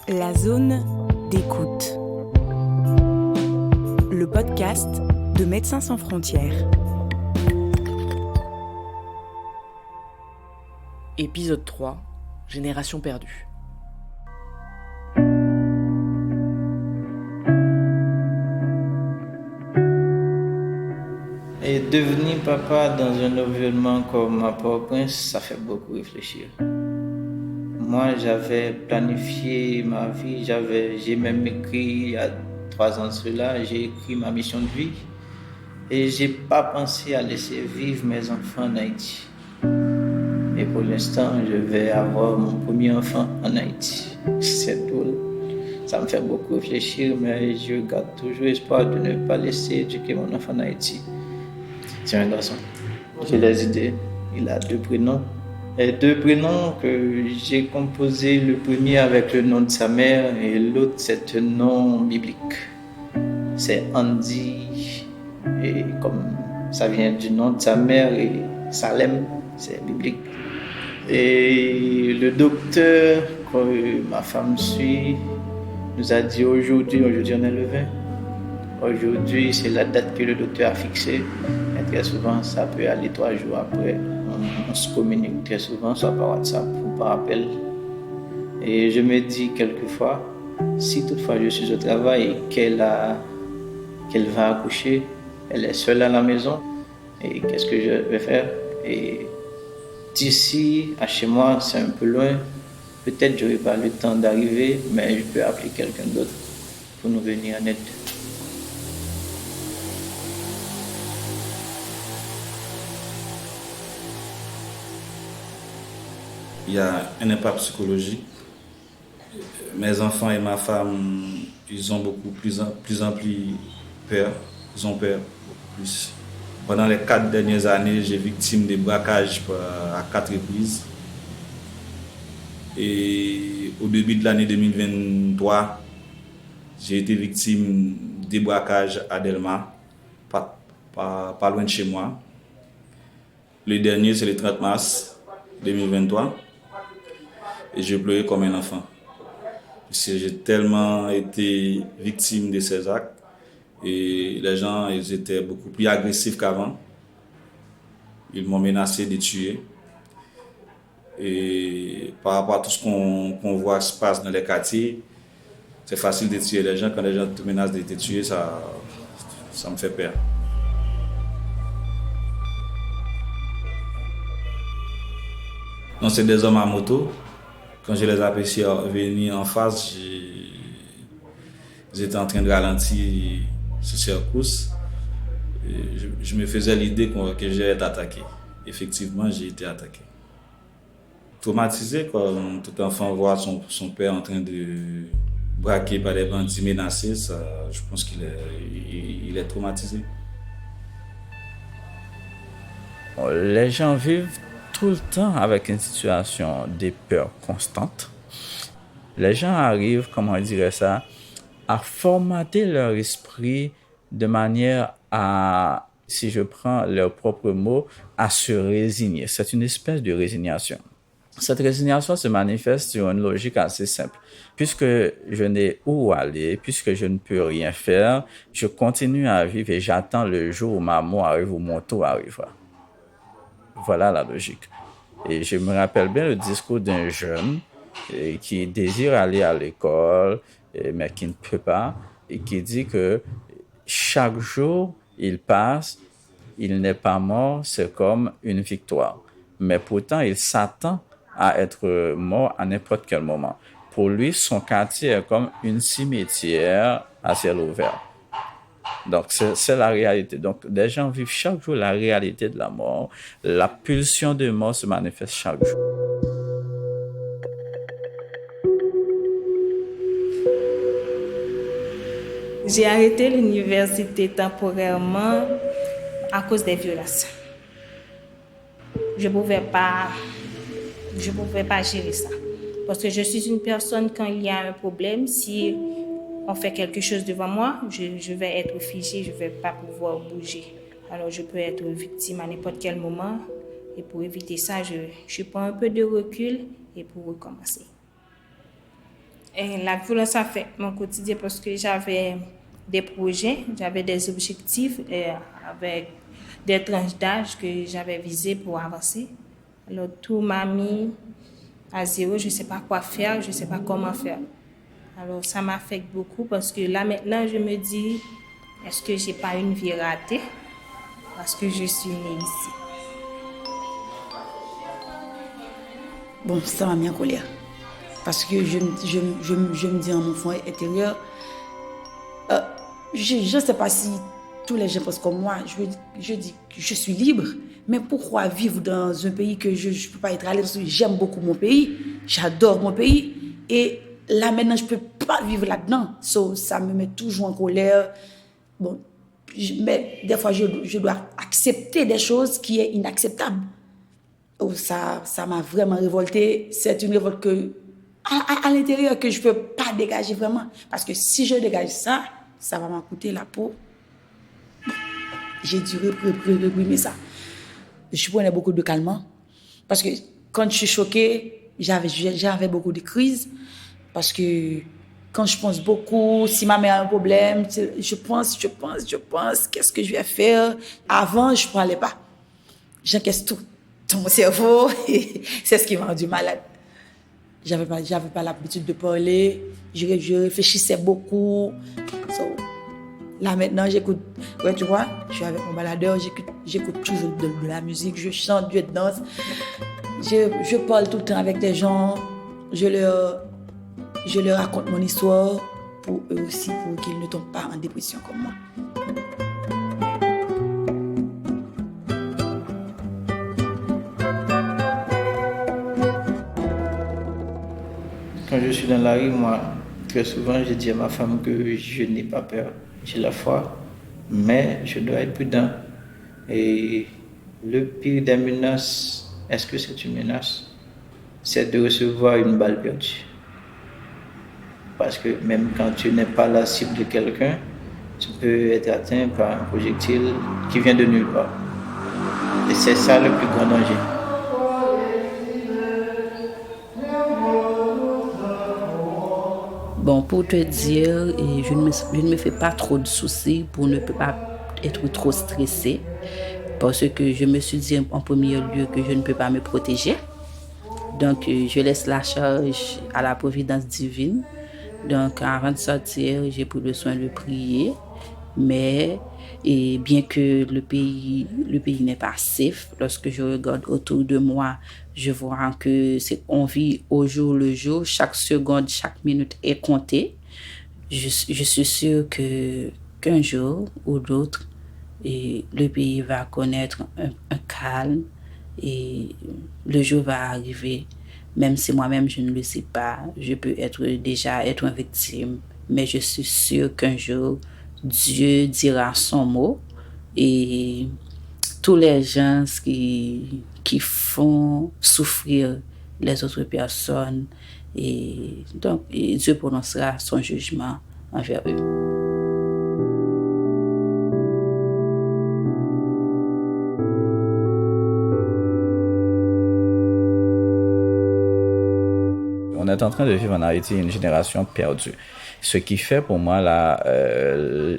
La zone d'écoute. Le podcast de Médecins sans frontières. Épisode 3, Génération perdue. Et devenir papa dans un environnement comme à Port-au-Prince, ça fait beaucoup réfléchir. Moi, j'avais planifié ma vie, j'ai même écrit il y a 3 ans de cela, j'ai écrit ma mission de vie. Et j'ai pas pensé à laisser vivre mes enfants en Haïti. Et pour l'instant, je vais avoir mon premier enfant en Haïti. C'est drôle. Ça me fait beaucoup réfléchir, mais je garde toujours espoir de ne pas laisser éduquer mon enfant en Haïti. C'est un garçon. J'ai des idées. Il a 2 prénoms. Et 2 prénoms que j'ai composés, le premier avec le nom de sa mère et l'autre c'est un nom biblique. C'est Andy. Et comme ça vient du nom de sa mère et Salem, c'est biblique. Et le docteur que ma femme suit nous a dit aujourd'hui on est le 20. Aujourd'hui, c'est la date que le docteur a fixée. Et très souvent, ça peut aller 3 jours après. On se communique très souvent, soit par WhatsApp ou par appel. Et je me dis quelquefois, si toutefois je suis au travail et qu'elle va accoucher, elle est seule à la maison, et qu'est-ce que je vais faire? Et d'ici à chez moi, c'est un peu loin. Peut-être je n'aurai pas le temps d'arriver, mais je peux appeler quelqu'un d'autre pour nous venir en aide. Il y a un impact psychologique. Mes enfants et ma femme, ils ont plus en plus peur. Ils ont peur beaucoup plus. Pendant les 4 dernières années, j'ai victime de braquages à 4 reprises. Et au début de l'année 2023, j'ai été victime de braquages à Delma, pas loin de chez moi. Le dernier, c'est le 30 mars 2023. Et je pleurais comme un enfant. Parce que j'ai tellement été victime de ces actes. Et les gens, ils étaient beaucoup plus agressifs qu'avant. Ils m'ont menacé de tuer. Et par rapport à tout ce qu'on voit se passe dans les quartiers, c'est facile de tuer les gens. Quand les gens te menacent de te tuer, ça me fait peur. Donc c'est des hommes à moto. Quand je les aperçus venir en face, ils étaient en train de ralentir sur cette course. Je me faisais l'idée que j'allais être attaqué. Effectivement, j'ai été attaqué. Traumatisé, quand tout enfant voit son père en train de braquer par des bandits menacés, je pense qu'il est traumatisé. Les gens vivent tout le temps avec une situation de peur constante. Les gens arrivent, comment je dirais ça, à formater leur esprit de manière à, si je prends leurs propres mots, à se résigner. C'est une espèce de résignation. Cette résignation se manifeste sur une logique assez simple. Puisque je n'ai où aller, puisque je ne peux rien faire, je continue à vivre et j'attends le jour où ma mort arrive, où mon tour arrivera. Voilà la logique. Et je me rappelle bien le discours d'un jeune qui désire aller à l'école, mais qui ne peut pas, et qui dit que chaque jour il passe, il n'est pas mort, c'est comme une victoire. Mais pourtant, il s'attend à être mort à n'importe quel moment. Pour lui, son quartier est comme une cimetière à ciel ouvert. Donc, c'est la réalité. Donc, les gens vivent chaque jour la réalité de la mort. La pulsion de mort se manifeste chaque jour. J'ai arrêté l'université temporairement à cause des violences. Je pouvais pas gérer ça. Parce que je suis une personne, quand il y a un problème, si on fait quelque chose devant moi, je vais être figée, je ne vais pas pouvoir bouger. Alors je peux être victime à n'importe quel moment. Et pour éviter ça, je prends un peu de recul et pour recommencer. Et la violence affecte mon quotidien parce que j'avais des projets, j'avais des objectifs avec des tranches d'âge que j'avais visées pour avancer. Alors tout m'a mis à zéro, je ne sais pas quoi faire, je ne sais pas comment faire. Alors ça m'affecte beaucoup parce que là maintenant je me dis, est-ce que je n'ai pas une vie ratée parce que je suis née ici. Bon, ça m'a mis en colère. Parce que je me dis en mon fond intérieur, je ne sais pas si tous les gens pensent comme moi. Je dis que je suis libre, mais pourquoi vivre dans un pays que je ne peux pas être à l'aise? J'aime beaucoup mon pays, j'adore mon pays. Et là maintenant, je ne peux pas vivre là-dedans. Ça me met toujours en colère. Bon, mais des fois, je dois accepter des choses qui sont inacceptables. Oh, ça m'a vraiment révoltée. C'est une révolte à l'intérieur que je ne peux pas dégager vraiment. Parce que si je dégage ça, ça va m'en coûter la peau. Bon, j'ai dû réprimer ça. Je prenais beaucoup de calmants. Parce que quand je suis choquée, j'avais beaucoup de crises. Parce que quand je pense beaucoup, si ma mère a un problème, je pense, qu'est-ce que je vais faire? Avant, je ne parlais pas. J'encaisse tout dans mon cerveau. C'est ce qui m'a rendu malade. J'avais pas l'habitude de parler. Je réfléchissais beaucoup. Là, maintenant, j'écoute. Ouais, tu vois, je suis avec mon baladeur, j'écoute toujours de la musique, je chante, je danse. Je parle tout le temps avec des gens. Je leur raconte mon histoire pour eux aussi, pour qu'ils ne tombent pas en dépression comme moi. Quand je suis dans la rue, moi, très souvent, je dis à ma femme que je n'ai pas peur. J'ai la foi, mais je dois être prudent. Et le pire des menaces, est-ce que c'est une menace? C'est de recevoir une balle perdue. Parce que même quand tu n'es pas la cible de quelqu'un, tu peux être atteint par un projectile qui vient de nulle part. Et c'est ça le plus grand danger. Bon, pour te dire, je ne me fais pas trop de soucis pour ne pas être trop stressée parce que je me suis dit en premier lieu que je ne peux pas me protéger. Donc, je laisse la charge à la providence divine. Donc, avant de sortir, j'ai pris le soin de prier. Mais bien que le pays n'est pas safe, lorsque je regarde autour de moi, je vois que on vit au jour le jour, chaque seconde, chaque minute est comptée. Je suis sûre qu'un jour ou l'autre, le pays va connaître un calme et le jour va arriver. Même si moi-même je ne le sais pas, je peux déjà être une victime, mais je suis sûre qu'un jour, Dieu dira son mot et tous les gens qui font souffrir les autres personnes, et donc Dieu prononcera son jugement envers eux. On est en train de vivre en Haïti une génération perdue. Ce qui fait pour moi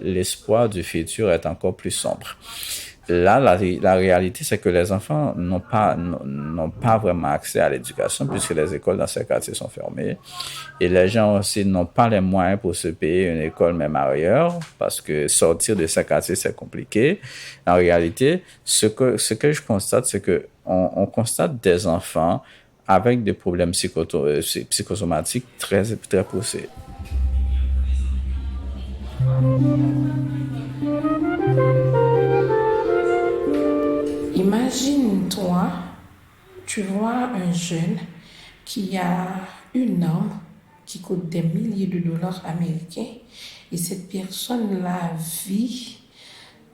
l'espoir du futur est encore plus sombre. Là, la réalité, c'est que les enfants n'ont pas vraiment accès à l'éducation puisque les écoles dans ces quartiers sont fermées. Et les gens aussi n'ont pas les moyens pour se payer une école même ailleurs parce que sortir de ces quartiers, c'est compliqué. En réalité, ce que je constate, c'est que on constate des enfants avec des problèmes psychosomatiques très, très poussés. Imagine-toi, tu vois un jeune qui a une arme qui coûte des milliers de dollars américains et cette personne-là vit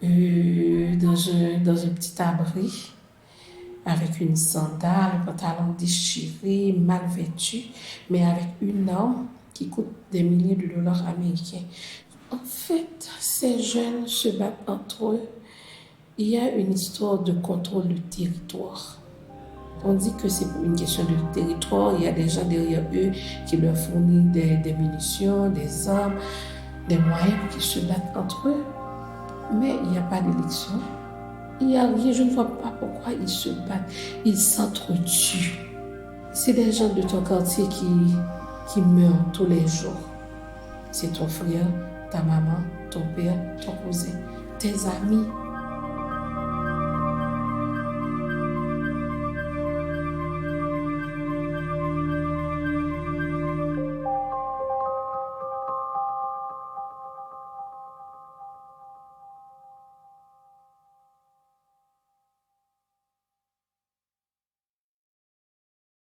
dans un petit abri avec une sandale, un pantalon déchiré, mal vêtu, mais avec une arme qui coûte des milliers de dollars américains. En fait, ces jeunes se battent entre eux. Il y a une histoire de contrôle du territoire. On dit que c'est pour une question de territoire. Il y a des gens derrière eux qui leur fournissent des munitions, des armes, des moyens pour qu'ils se battent entre eux. Mais il n'y a pas d'élection. Il n'y a rien. Je ne vois pas pourquoi ils se battent. Ils s'entretuent. C'est des gens de ton quartier qui meurent tous les jours. C'est ton frère, ta maman, ton père, ton cousin, tes amis.